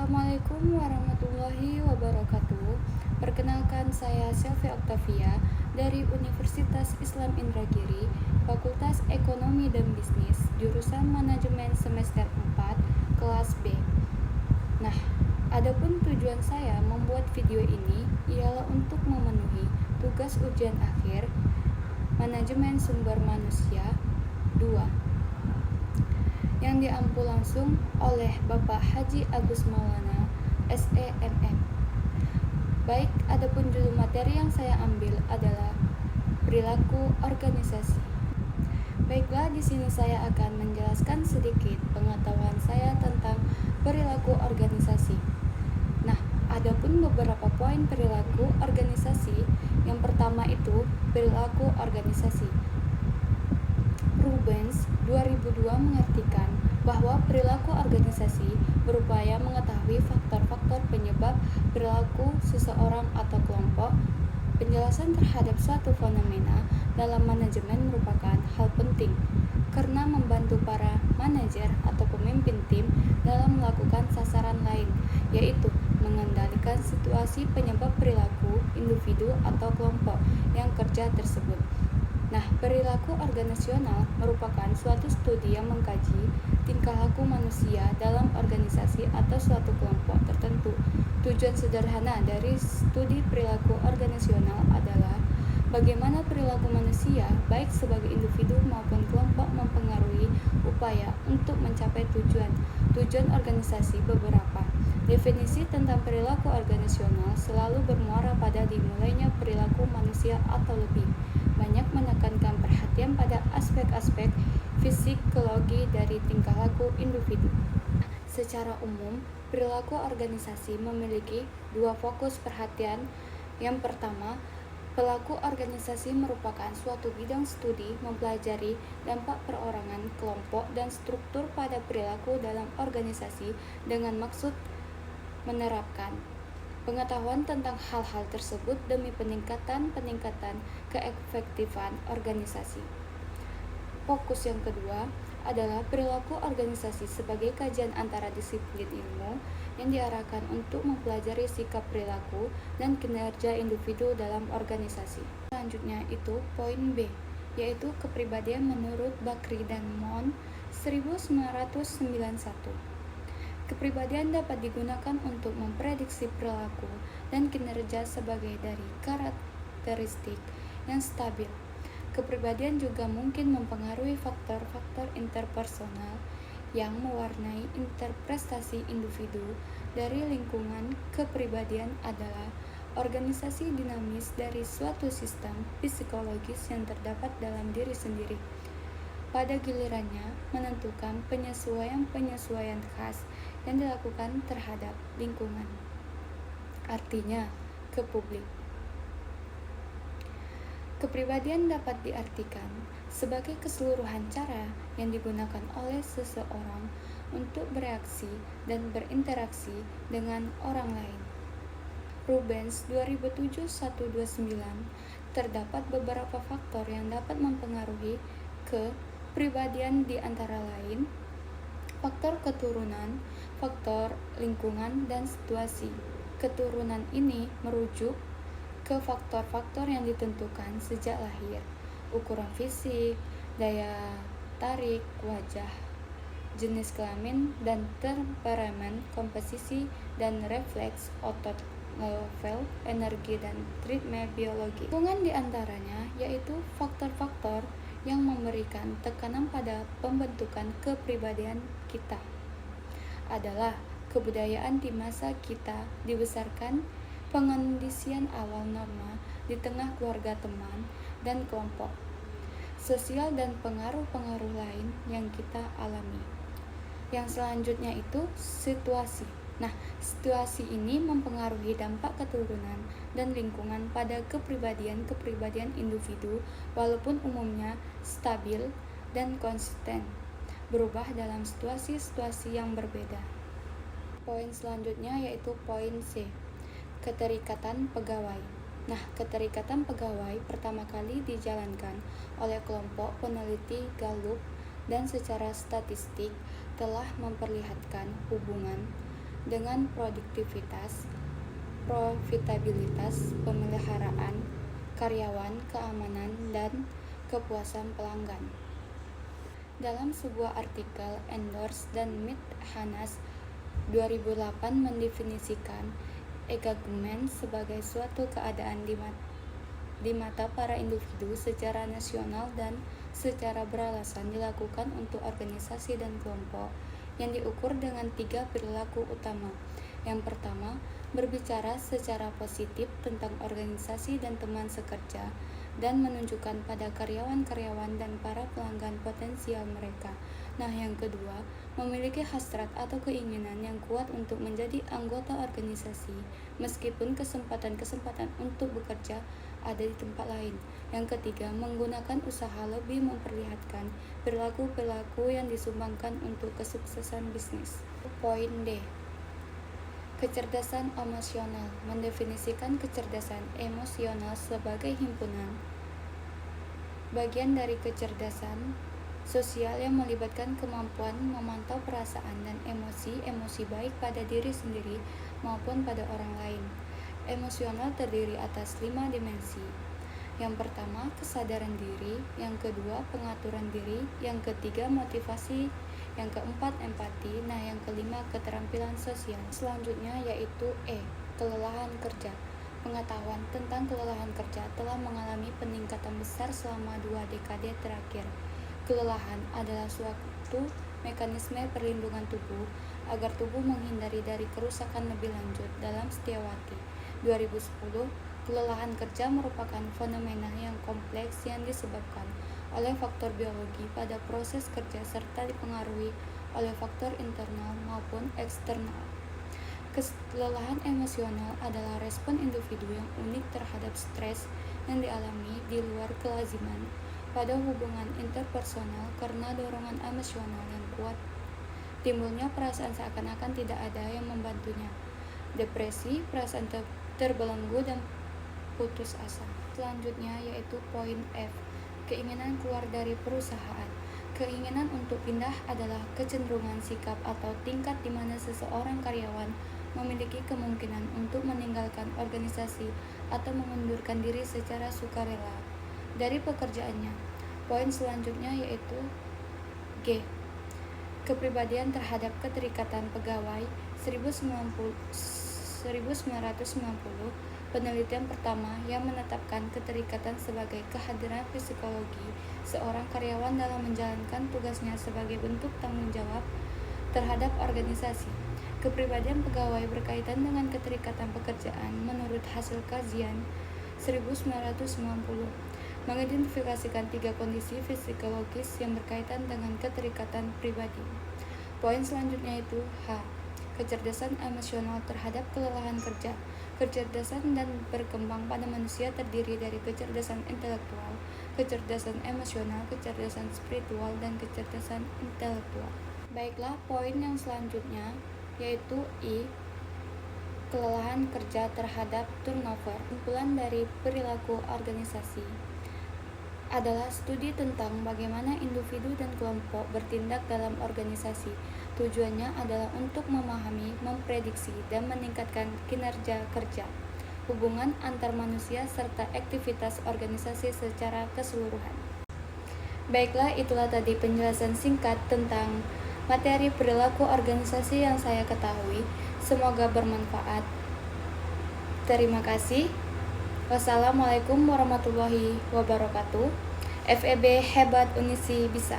Assalamualaikum warahmatullahi wabarakatuh. Perkenalkan, saya Selvi Octavia dari Universitas Islam Indragiri, Fakultas Ekonomi dan Bisnis, jurusan Manajemen semester 4, kelas B. Nah, adapun tujuan saya membuat video ini ialah untuk memenuhi tugas ujian akhir Manajemen Sumber Manusia 2 yang diampu langsung oleh Bapak Haji Agus Maulana, SEMM. Baik, adapun judul materi yang saya ambil adalah perilaku organisasi. Baiklah, di sini saya akan menjelaskan sedikit pengetahuan saya tentang perilaku organisasi. Nah, adapun beberapa poin perilaku organisasi. Yang pertama itu perilaku organisasi. Rubens 2002 mengartikan bahwa perilaku organisasi berupaya mengetahui faktor-faktor penyebab perilaku seseorang atau kelompok. Penjelasan terhadap suatu fenomena dalam manajemen merupakan hal penting karena membantu para manajer atau pemimpin tim dalam melakukan sasaran lain, yaitu mengendalikan situasi penyebab perilaku individu atau kelompok yang kerja tersebut. Nah, perilaku organisasional merupakan suatu studi yang mengkaji tingkah laku manusia dalam organisasi atau suatu kelompok tertentu. Tujuan sederhana dari studi perilaku organisasional adalah bagaimana perilaku manusia, baik sebagai individu maupun kelompok, mempengaruhi upaya untuk mencapai tujuan organisasi. Beberapa definisi tentang perilaku organisasional selalu bermuara pada dimulainya perilaku manusia atau lebih banyak menekankan perhatian pada aspek-aspek psikologi dari tingkah laku individu. Secara umum, perilaku organisasi memiliki dua fokus perhatian. Yang pertama, pelaku organisasi merupakan suatu bidang studi mempelajari dampak perorangan, kelompok, dan struktur pada perilaku dalam organisasi dengan maksud menerapkan pengetahuan tentang hal-hal tersebut demi peningkatan keefektifan organisasi. Fokus yang kedua adalah perilaku organisasi sebagai kajian antara disiplin ilmu yang diarahkan untuk mempelajari sikap perilaku dan kinerja individu dalam organisasi. Selanjutnya itu poin B, yaitu kepribadian menurut Bakri dan Mon 1991. Kepribadian dapat digunakan untuk memprediksi perilaku dan kinerja sebagai dari karakteristik yang stabil. Kepribadian juga mungkin mempengaruhi faktor-faktor interpersonal yang mewarnai interpretasi individu dari lingkungan. Kepribadian adalah organisasi dinamis dari suatu sistem psikologis yang terdapat dalam diri sendiri. Pada gilirannya, menentukan penyesuaian khas yang dilakukan terhadap lingkungan, artinya ke publik. Kepribadian dapat diartikan sebagai keseluruhan cara yang digunakan oleh seseorang untuk bereaksi dan berinteraksi dengan orang lain. Rubens 2007-129 terdapat beberapa faktor yang dapat mempengaruhi kepribadian, di antara lain faktor keturunan, faktor lingkungan, dan situasi. Keturunan ini merujuk ke faktor-faktor yang ditentukan sejak lahir, ukuran fisik, daya tarik wajah, jenis kelamin dan temperamen, komposisi dan refleks otot, level energi, dan ritme biologi. Lingkungan diantaranya yaitu faktor-faktor yang memberikan tekanan pada pembentukan kepribadian kita adalah kebudayaan di masa kita dibesarkan, pengondisian awal norma di tengah keluarga, teman, dan kelompok sosial, dan pengaruh-pengaruh lain yang kita alami. Yang selanjutnya itu situasi. Nah, situasi ini mempengaruhi dampak keturunan dan lingkungan pada kepribadian individu, walaupun umumnya stabil dan konsisten, berubah dalam situasi-situasi yang berbeda. Poin selanjutnya yaitu poin C, keterikatan pegawai. Nah, keterikatan pegawai pertama kali dijalankan oleh kelompok peneliti Gallup dan secara statistik telah memperlihatkan hubungan dengan produktivitas, profitabilitas, pemeliharaan karyawan, keamanan, dan kepuasan pelanggan. Dalam sebuah artikel Endors dan Hanas 2008 mendefinisikan engagement sebagai suatu keadaan di mata para individu secara nasional dan secara beralasan dilakukan untuk organisasi dan kelompok yang diukur dengan 3 perilaku utama. Yang pertama, berbicara secara positif tentang organisasi dan teman sekerja dan menunjukkan pada karyawan-karyawan dan para pelanggan potensial mereka. Nah, yang kedua, memiliki hasrat atau keinginan yang kuat untuk menjadi anggota organisasi, meskipun kesempatan-kesempatan untuk bekerja ada di tempat lain. Yang ketiga, menggunakan usaha lebih memperlihatkan perilaku-perilaku yang disumbangkan untuk kesuksesan bisnis. Poin D. Kecerdasan emosional mendefinisikan kecerdasan emosional sebagai himpunan bagian dari kecerdasan sosial yang melibatkan kemampuan memantau perasaan dan emosi baik pada diri sendiri maupun pada orang lain. Emosional terdiri atas 5 dimensi. Yang pertama, kesadaran diri. Yang kedua, pengaturan diri. Yang ketiga, motivasi. Yang keempat, empati. Nah, yang kelima, keterampilan sosial. Selanjutnya yaitu E, kelelahan kerja. Pengetahuan tentang kelelahan kerja telah mengalami peningkatan besar selama 2 dekade terakhir. Kelelahan adalah suatu mekanisme perlindungan tubuh agar tubuh menghindari dari kerusakan lebih lanjut. Dalam Setiawati 2010, kelelahan kerja merupakan fenomena yang kompleks yang disebabkan oleh faktor biologi pada proses kerja serta dipengaruhi oleh faktor internal maupun eksternal. Kelelahan emosional adalah respon individu yang unik terhadap stres yang dialami di luar kelaziman pada hubungan interpersonal karena dorongan emosional yang kuat. Timbulnya perasaan seakan-akan tidak ada yang membantunya. Depresi, perasaan terbelenggu dan putus asa. Selanjutnya yaitu poin F, keinginan keluar dari perusahaan. Keinginan untuk pindah adalah kecenderungan sikap atau tingkat di mana seseorang karyawan memiliki kemungkinan untuk meninggalkan organisasi atau mengundurkan diri secara sukarela dari pekerjaannya. Poin selanjutnya yaitu G, kepribadian terhadap keterikatan pegawai 1990. Penelitian pertama yang menetapkan keterikatan sebagai kehadiran psikologi seorang karyawan dalam menjalankan tugasnya sebagai bentuk tanggung jawab terhadap organisasi. Kepribadian pegawai berkaitan dengan keterikatan pekerjaan menurut hasil kajian 1990 mengidentifikasikan 3 kondisi psikologis yang berkaitan dengan keterikatan pribadi. Poin selanjutnya itu H, kecerdasan emosional terhadap kelelahan kerja. Kecerdasan dan berkembang pada manusia terdiri dari kecerdasan intelektual, kecerdasan emosional, kecerdasan spiritual, dan kecerdasan intelektual. Baiklah, poin yang selanjutnya yaitu I, kelelahan kerja terhadap turnover. Kumpulan dari perilaku organisasi adalah studi tentang bagaimana individu dan kelompok bertindak dalam organisasi. Tujuannya adalah untuk memahami, memprediksi, dan meningkatkan kinerja kerja, hubungan antar manusia, serta aktivitas organisasi secara keseluruhan. Baiklah, itulah tadi penjelasan singkat tentang materi perilaku organisasi yang saya ketahui. Semoga bermanfaat. Terima kasih. Wassalamualaikum warahmatullahi wabarakatuh. FEB hebat, Unisi bisa.